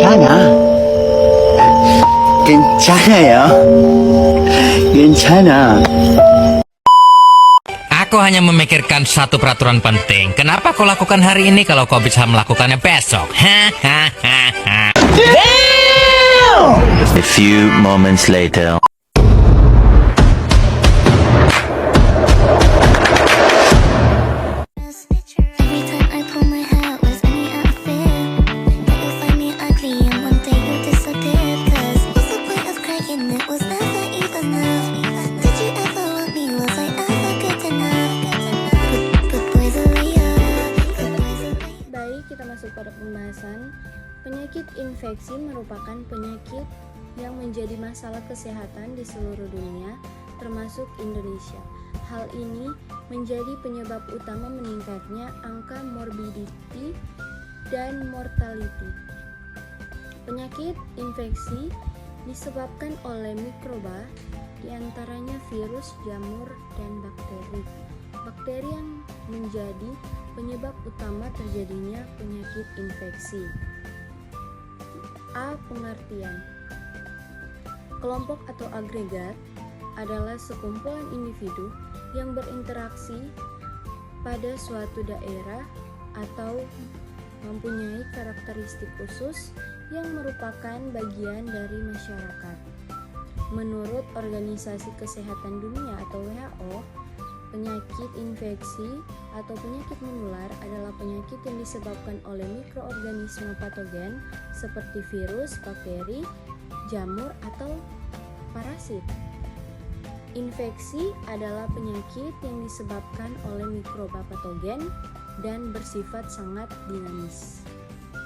괜찮아. 괜찮아요. 괜찮아. Aku hanya memikirkan satu peraturan penting. Kenapa kau lakukan hari ini kalau kau bisa melakukannya besok? Hahaha. A few moments later. Every time I pull my hair, was any outfit that you'll find me ugly and one day you'll disappear. 'Cause what's the point of crying? It was never even enough. Did you ever want me? Was I ever good enough? Good boys are real. Good boys are real. Baik, kita masuk pada pembahasan. Penyakit infeksi merupakan penyakit yang menjadi masalah kesehatan di seluruh dunia, termasuk Indonesia. Hal ini menjadi penyebab utama meningkatnya angka morbidity dan mortality. Penyakit infeksi disebabkan oleh mikroba, diantaranya virus, jamur, dan bakteri. Bakteri yang menjadi penyebab utama terjadinya penyakit infeksi. A. Pengertian. Kelompok atau agregat adalah sekumpulan individu yang berinteraksi pada suatu daerah atau mempunyai karakteristik khusus yang merupakan bagian dari masyarakat. Menurut Organisasi Kesehatan Dunia atau WHO, penyakit infeksi atau penyakit menular adalah penyakit yang disebabkan oleh mikroorganisme patogen seperti virus, bakteri, jamur, atau parasit. Infeksi adalah penyakit yang disebabkan oleh mikroba patogen dan bersifat sangat dinamis.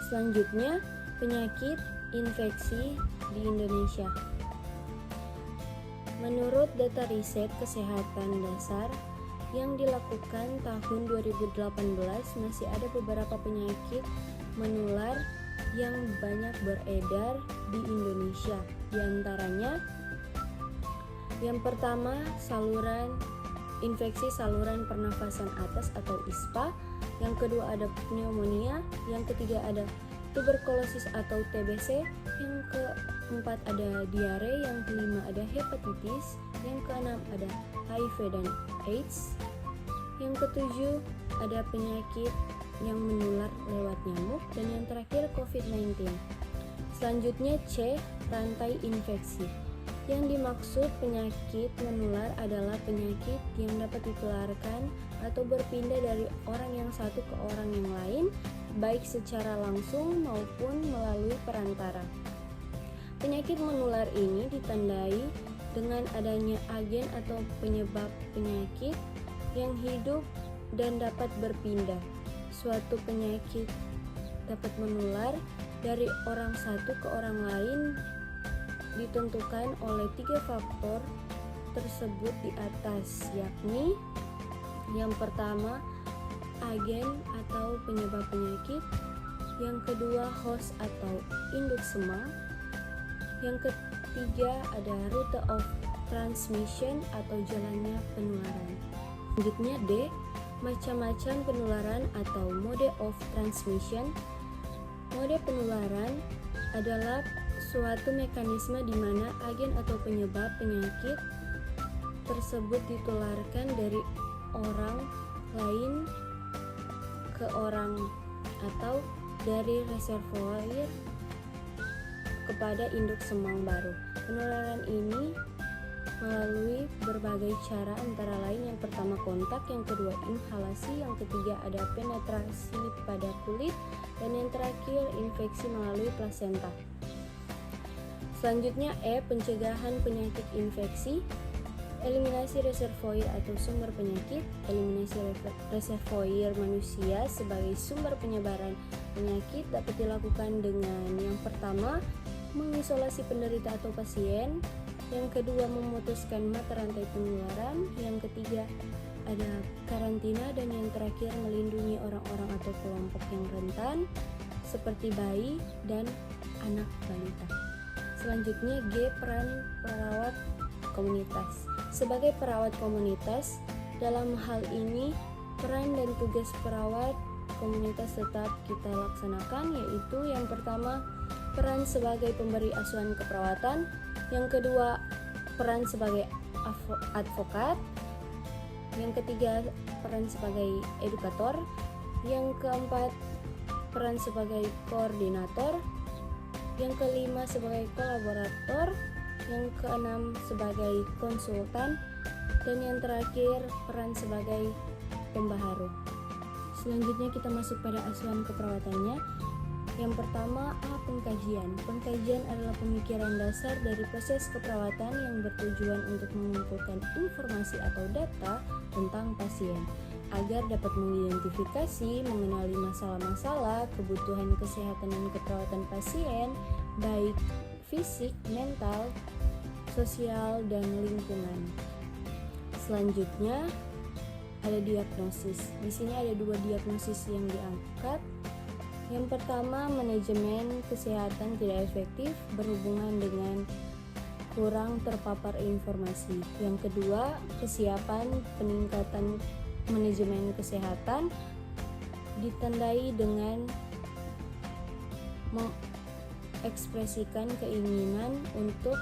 Selanjutnya, penyakit infeksi di Indonesia. Menurut data riset kesehatan dasar yang dilakukan tahun 2018, masih ada beberapa penyakit menular yang banyak beredar di Indonesia. Di antaranya, yang pertama, infeksi saluran pernafasan atas atau ISPA. Yang kedua ada pneumonia. Yang ketiga ada tuberkulosis atau TBC. Yang keempat ada diare. Yang kelima ada hepatitis. Yang keenam ada HIV dan AIDS. Yang ketujuh ada penyakit yang menular lewat nyamuk. Dan yang terakhir COVID-19. Selanjutnya C. Rantai infeksi. Yang dimaksud penyakit menular adalah penyakit yang dapat ditularkan atau berpindah dari orang yang satu ke orang yang lain, baik secara langsung maupun melalui perantara. Penyakit menular ini ditandai dengan adanya agen atau penyebab penyakit yang hidup dan dapat berpindah. Suatu penyakit dapat menular dari orang satu ke orang lain ditentukan oleh 3 faktor tersebut di atas, yakni yang pertama agen atau penyebab penyakit, yang kedua host atau induk semang, yang ketiga ada route of transmission atau jalannya penularan. Selanjutnya D. Macam-macam penularan atau mode of transmission. Mode penularan adalah suatu mekanisme di mana agen atau penyebab penyakit tersebut ditularkan dari orang lain ke orang atau dari reservoir kepada induk semang baru. Penularan ini melalui berbagai cara, antara lain yang pertama kontak, yang kedua inhalasi, yang ketiga ada penetrasi pada kulit, dan yang terakhir infeksi melalui plasenta. Selanjutnya E. Pencegahan penyakit infeksi. Eliminasi reservoir atau sumber penyakit. Eliminasi reservoir manusia sebagai sumber penyebaran penyakit dapat dilakukan dengan yang pertama, mengisolasi penderita atau pasien. Yang kedua, memutuskan mata rantai penularan. Yang ketiga, ada karantina. Dan yang terakhir, melindungi orang-orang atau kelompok yang rentan seperti bayi dan anak balita. Selanjutnya G. Peran perawat komunitas. Sebagai perawat komunitas, dalam hal ini peran dan tugas perawat komunitas tetap kita laksanakan, yaitu yang pertama peran sebagai pemberi asuhan keperawatan. Yang kedua, peran sebagai advokat. Yang ketiga, peran sebagai edukator. Yang keempat, peran sebagai koordinator. Yang kelima, sebagai kolaborator. Yang keenam, sebagai konsultan. Dan yang terakhir, peran sebagai pembaharu. Selanjutnya kita masuk pada asuhan keperawatannya. Yang pertama, pengkajian. Pengkajian adalah pemikiran dasar dari proses keperawatan yang bertujuan untuk mengumpulkan informasi atau data tentang pasien agar dapat mengidentifikasi, mengenali masalah-masalah, kebutuhan kesehatan dan keperawatan pasien, baik fisik, mental, sosial, dan lingkungan. Selanjutnya ada diagnosis. Di sini ada 2 diagnosis yang diangkat. Yang pertama, manajemen kesehatan tidak efektif berhubungan dengan kurang terpapar informasi. Yang kedua, kesiapan peningkatan manajemen kesehatan ditandai dengan mengekspresikan keinginan untuk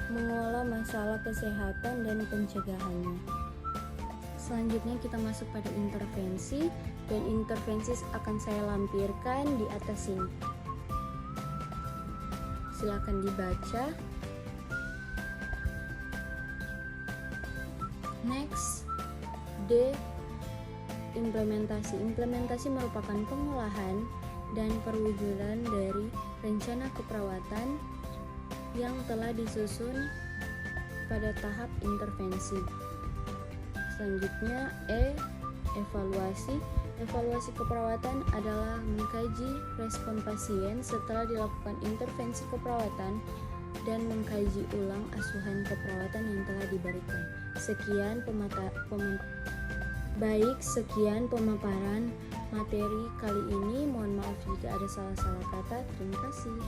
mengolah masalah kesehatan dan pencegahannya. Selanjutnya kita masuk pada intervensi, dan intervensi akan saya lampirkan di atas sini. Silakan dibaca. Next, D. Implementasi. Implementasi merupakan pengolahan dan perwujudan dari rencana keperawatan yang telah disusun pada tahap intervensi. Selanjutnya, E. Evaluasi. Evaluasi keperawatan adalah mengkaji respon pasien setelah dilakukan intervensi keperawatan dan mengkaji ulang asuhan keperawatan yang telah diberikan. Sekian pemaparan materi kali ini. Mohon maaf jika ada salah-salah kata. Terima kasih.